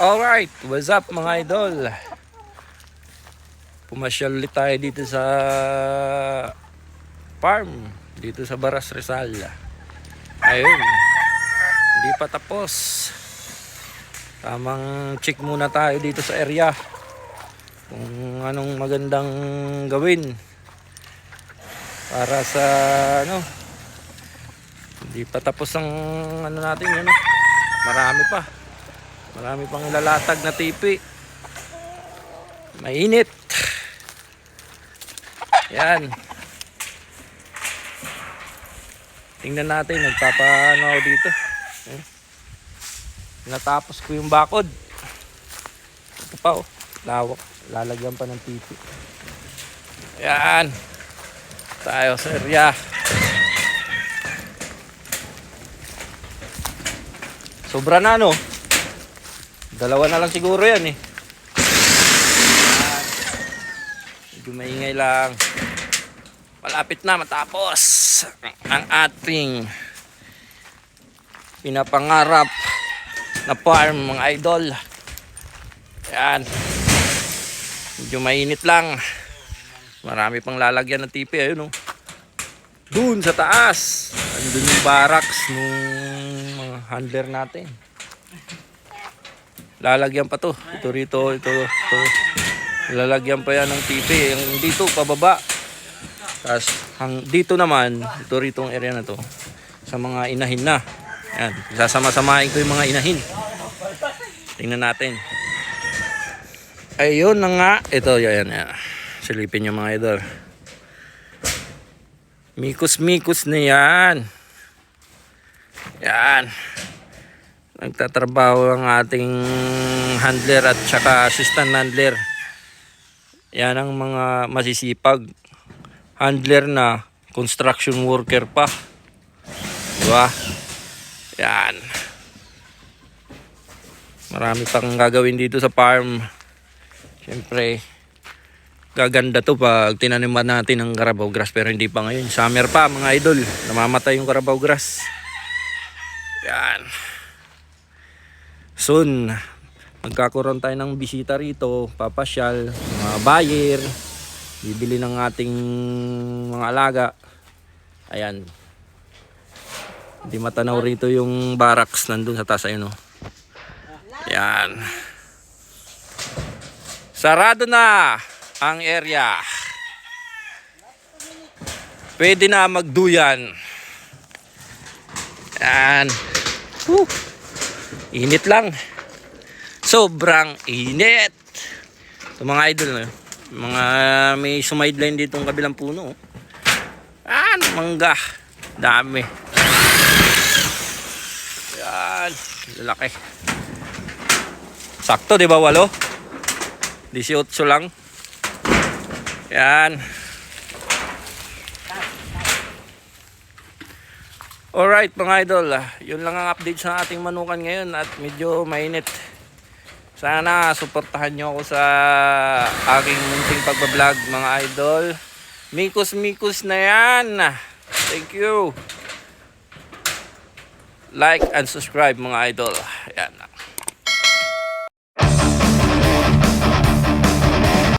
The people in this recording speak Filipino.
Alright, what's up mga idol? Pumasyal ulit tayo dito sa farm, dito sa Baras Rizal. Ayun, hindi pa tapos. Tamang check muna tayo dito sa area kung anong magandang gawin para sa hindi pa tapos ang natin yun. Marami pang lalatag na tipi. Mainit. Yan. Tingnan natin, nagpapaano ako dito. Natapos ko yung bakod. Ito pa lawak. Lalagyan pa ng tipi. Yan. Tayo sa area. Sobra na dalawa na lang siguro yan Medyo maingay lang. Malapit na matapos ang ating pinapangarap na farm mga idol. Yan. Medyo mainit lang. Marami pang lalagyan ng tipi. Ayun Doon sa taas. Andun yung barracks nung mga handler natin. Lalagyan pa to. Ito. Lalagyan pa yan ng tipi. Yung dito pababa. Tapos dito naman, ito rito ang area na to. Sa mga inahin na. Yan. Sasama-samahin ko yung mga inahin. Tingnan natin. Ayun na nga. Ito, yan. Silipin nyo mga idol. Mikus na yan. Yan. Nagtatrabaho ang ating handler at saka assistant handler. Yan ang mga masisipag handler na construction worker pa. Diba? Yan. Marami pang gagawin dito sa farm. Siyempre, gaganda to pag tinaniman natin ng Carabao grass, pero hindi pa ngayon. Summer pa mga idol. Namamatay yung Carabao grass. Yan. Soon, magkakaroon tayo ng bisita rito, papasyal, mga buyer, bibili ng ating mga alaga. Ayan. Hindi matanaw rito yung barracks nandun sa taas. Ayun Ayan. Sarado na ang area. Pwede na magduyan. Ayan. Init lang. Sobrang init. Ito mga idol mga may sumideline dito ang kabilang puno. Mangga. Dami. Yan. Lalaki. Sakto diba 8? 18 lang. Yan. Alright mga idol, yun lang ang update sa ating manukan ngayon at medyo mainit. Sana suportahan nyo ako sa aking munting pagbablog mga idol. Mikus na yan. Thank you. Like and subscribe mga idol. Yan.